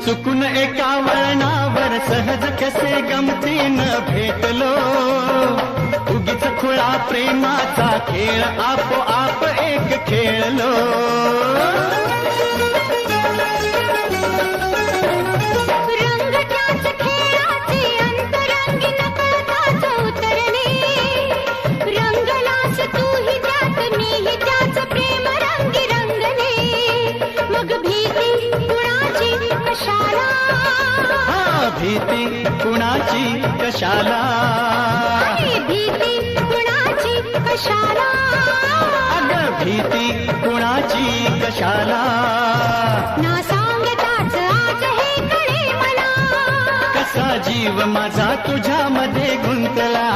चुकून एका वळणावर सहज कसे गमतीनं भेटलो, उगीच खुळा प्रेमाचा खेळ आपोआप एक खेळलो. भीती कुणाची कशाला, भीती कुणाची कशाला, अगं भीती कुणाची कशाला. ना सांगताच आज हे कळे मला, कसा जीव माझा तुझ्यामध्ये गुंतला.